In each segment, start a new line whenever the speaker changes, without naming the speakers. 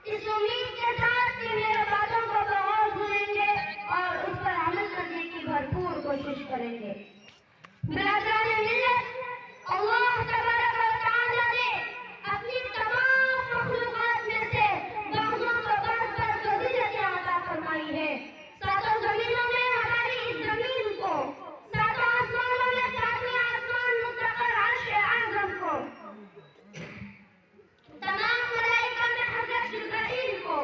اس امید کے ساتھ کہ میرے باتوں کو بغور سنیں گے اور اس پر عمل کرنے کی بھرپور کوشش کریں گے۔ برادران ملت، اللہ تبارک و تعالیٰ نے اپنی تمام مخلوقات میں سے بعضوں کو بڑھ کر فضیلتیں عطا فرمائی ہے۔ ساتوں زمینوں میں ہماری اس زمین کو، ساتوں آسمانوں میں ساتویں آسمان مستقر عرش اعظم کو، تمام ملائکہ میں حضرت جبرائیل کو،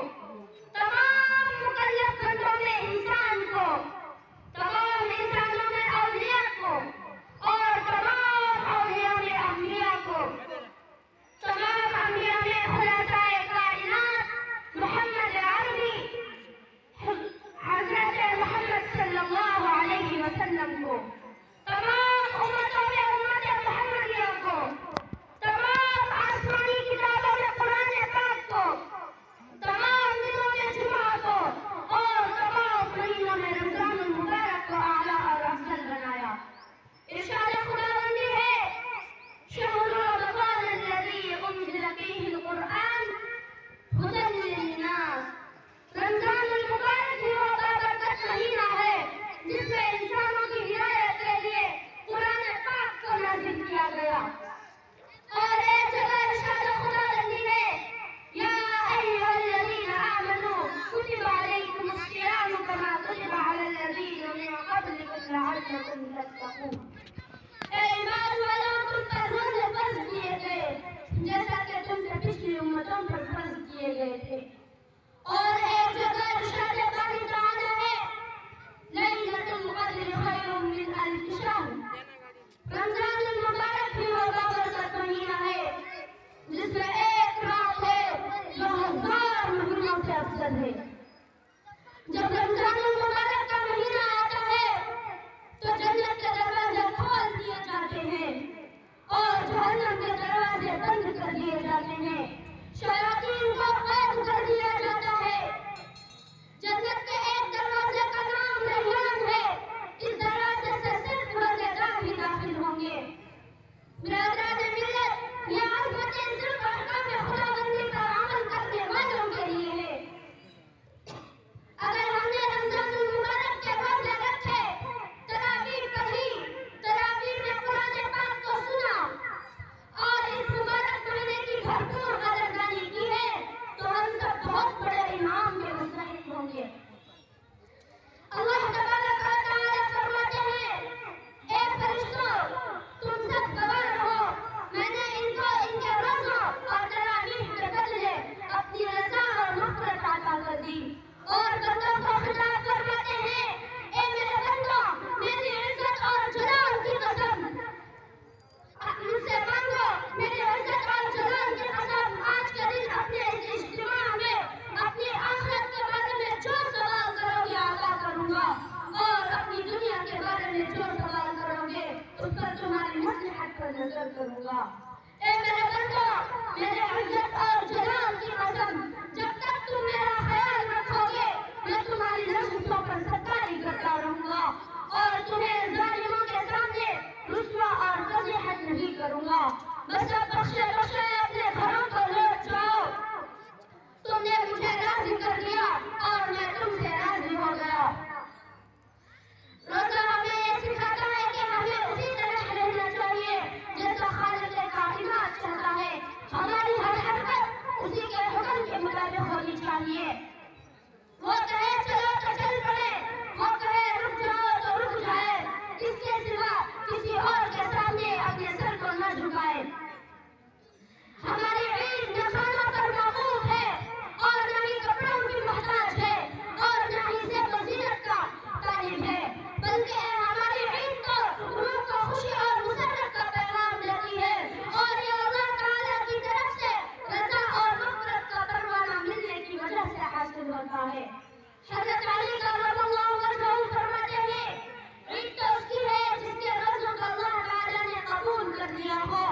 تمام مکلف بندوں میں انسان کو، تمام انسانوں میں اولیاء کو اور تمام اولیاء میں انبیاء کو، تمام انبیاء میں خلاصۂ کائنات محمد عربی حضرت محمد صلی اللہ علیہ وسلم کو، تمام امتوں میں امت محمدیہ کو، تمام آسمانی کتابوں میں قرآن پاک کو، تمام دنوں میں جمعہ کو اور تمام مہینوں میں رمضان المبارک کو اعلیٰ اور افضل بنایا۔ ارشاد خداوندی ہے، شہر رمضان الذی انزل فیہ القرآن ھدی للناس۔ رمضان المبارک ہی وہ بابرکت مہینہ ہے جس میں انسانوں کی ہدایت کے لیے قرآن پاک کو نازل کیا گیا۔ اور ایک جگہ ارشاد خداوندی ہے، یا ایھا الذین آمنوا کتب علیکم الصیام کما کتب علی الذین من قبلکم لعلکم تتقون۔ اے ایمان والو، تم پر روزے فرض کیے گئے جیسا کہ تم سے پچھلی امتوں پر فرض کیے گئے تھے۔ اور ایک جگہ ارشاد باری تعالیٰ ہے، لیلۃ القدر خیر من الف شہر۔ رمضان المبارک بھی وہ بابرکت مہینہ ہے جس میں ایک رات ہے جو 1000 مہینوں سے افضل ہے۔ جب رمضان المبارک کا مہینہ آتا ہے تو جنت کے دروازے کھول دیے جاتے ہیں اور جہنم کے دروازے بند کر دیے جاتے ہیں، شیاطین کو قید کر دیا جاتا ہے۔ جنت کے ایک دروازے کا نام ریحان ہے، اس دروازے سے صرف روزےدار ہی داخل ہوں گے۔ برادران ملت، یہ عظمتیں صرف احکام خداوندی پر عمل کرنے والوں کے لیے ہے۔ اگر ہم نے رمضان المبارک کے روزے رکھے، تراویح پڑھی، تراویح میں قرآن پاک کو سنا اور اس مبارک مہینے کی بھرپور قدردانی کی ہے تو ہم سب بہت بڑے انعام کے مستحق ہوں گے۔ اللہ تبارک و تعالیٰ فرماتے ہیں، اے فرشتوں، تم سب گواہ رہو، میں نے ان کو ان کے روزوں اور تراویح کے بدلے اپنی رضا اور مغفرت عطا کر دی۔ اور بندوں کو خطاب فرماتے ہیں، اے میرے بندوں، میری عزت اور جلال کی قسم، مجھ سے مانگو، میری عزت اور جلال کی قسم، آج کے دن اپنے اس اجتماع میں اپنی آخرت کے بارے میں جو سوال کرو گے عطا کروں گا، اور اپنی دنیا کے بارے میں جو سوال کرو گے اس پر تمہاری مصلحت پر نظر کروں گا۔ اے میرے بندوں، میرے عزت اور جلال کی قسم، جب تک تم میرا خیال رکھو گے میں تمہاری نشستوں پر ستائی کرتا رہوں گا اور تمہیں ظالموں کے سامنے رسوا اور فضیحت نہیں کروں گا۔ بس اب بخشے بخشے اپنے گھروں کو لوٹ جاؤ، تم نے مجھے راضی کر دیا اور میں تم سے راضی ہو گیا۔ روزہ ہمیں یہ سکھاتا ہے کہ ہمیں اسی طرح رہنا چاہیے جیسا خالق کائنات چاہتا ہے، ہماری ہر حرکت اسی کے حکم کے مطابق ہونی چاہیے۔ وہ کہے چلو تو چل پڑے، وہ کہے رک جاؤ تو رک جائے، اس کے سوا کسی اور کے سامنے اپنے سر کو نہ جھکائے۔ ہماری عید نہ کھانوں پر موقوف ہے اور نہ ہی کپڑوں کی محتاج ہے اور نہ ہی زیب و زینت کا طالب ہے، بلکہ ہماری عید تو روح کو خوشی اور مسرت کا پیغام دیتی ہے اور یہ اللہ تعالیٰ کی طرف سے رضا اور مغفرت کا پروانہ ملنے کی وجہ سے حاصل ہوتا ہے۔ حضرت علی کرم اللہ وجہہ فرماتے ہیں، عید تو اس کی ہے جس کے روزوں کو اللہ تعالیٰ نے قبول کر لیا ہو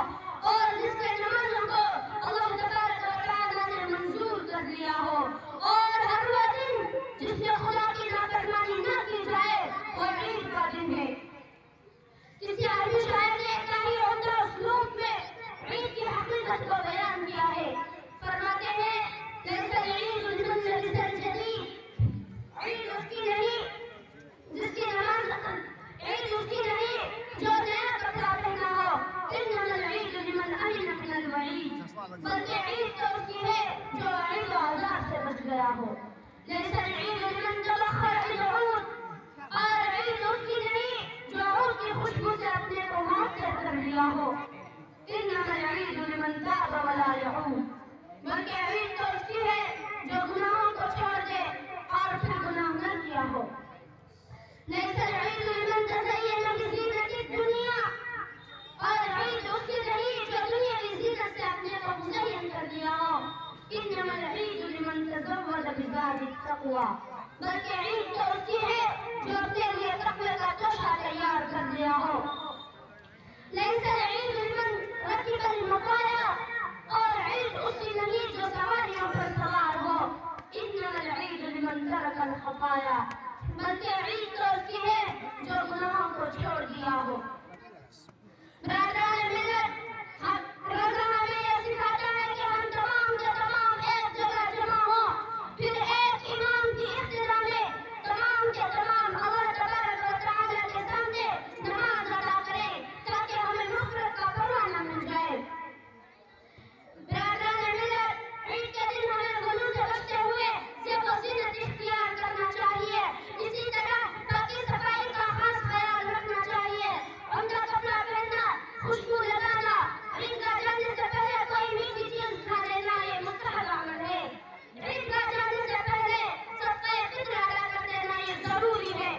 اور جس کے نمازوں کو اللہ تبارک و تعالیٰ نے منظور کر لیا ہو، اور ہر وہ دن جس میں خدا کی نافرمانی نہ کی جائے وہ عید کا دن ہے۔ کسی عربی شاعر نے ایک ہی عمدہ اسلوب میں عید کی حقیقت کو بیان کیا ہے، فرماتے ہیں، عید تو اس کی ہے جو عید و عذاب سے بچ گیا ہو. ليس العيد لمن تبخر بالعود اور عید اس کی نہیں جو عود کی خوشبو سے اپنے کو معطر کر دیا ہو. انما العيد لمن تاب ولا يعود بلکہ عید تو اس کی ہے جو گناہوں کو چھوڑ دے اور پھر گناہ نہ کیا ہو. ليس العيد لمن تزين بزينة الدنيا اور عید اس کی نہیں جو دنیا کی زینت سے اپنے کو مزین کر دیا ہو. انما العيد لمن تزود بزاد التقوى بلکہ عید تو اس کی ہے جو اپنے لیے تقوی کا توشہ تیار کر دیا ہو. ليس العيد لمن ركب المطايا اور عید اس کی نہیں جو سواریوں پر سوار ہو. انما العيد لمن ترك الخطايا بلکہ عید تو اس کی ہے جو گناہوں کو چھوڑ دیا ہو. برادران ملت روزہ ہمیں یہ سکھاتا ہے کہ ہم تمام کے تمام ایک جگہ جمع ہوں پھر ایک امام کی اقتداء میں تمام کے تمام اللہ تبارک و تعالیٰ کے سامنے نماز ادا کریں تاکہ ہمیں مغفرت کا پروانہ مل جائے. برادران ملت عید کے دن ہمیں غلو سے بچتے ہوئے ذوق و زینت اختیار کرنا چاہیے. اسی طرح باقی صفائی کا خاص خیال رکھنا چاہیے. عمدہ کپڑا پہننا خوشبو لگانا عیدگاہ جانے سے پہلے کوئی میٹھی چیز کھا لینا یہ مستحب عمل ہے. عیدگاہ جانے سے پہلے صدقہ فطر ادا کر دینا یہ ضروری ہے.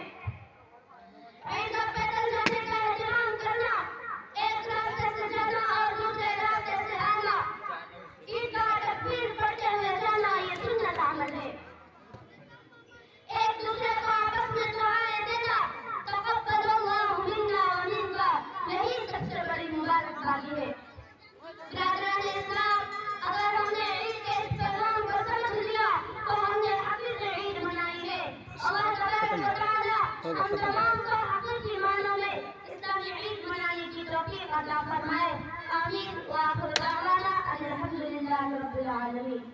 عیدگاہ پیدل جانے کا اہتمام کرنا ایک راستے سے جانا اور دوسرے راستے سے آنا عیدگاہ تکبیر پڑھتے ہوئے جانا یہ سنت عمل ہے. ایک دوسرے کو آپس میں دعائیں دینا تقبل اللہ منا ومنکم یہی سب سے بڑی مبارک بادی ہے. برادران اسلام اگر ہم نے عید کے اس پیغام کو سمجھ لیا تو ہم نے حقیقی عید منائی ہے. اللہ تبارک و تعالیٰ ہم تمام کو حقیقی معنوں میں اسلامی عید منانے کی توفیق عطا فرمائے. آمین وآخر دعوانا ان الحمد للہ رب العالمین.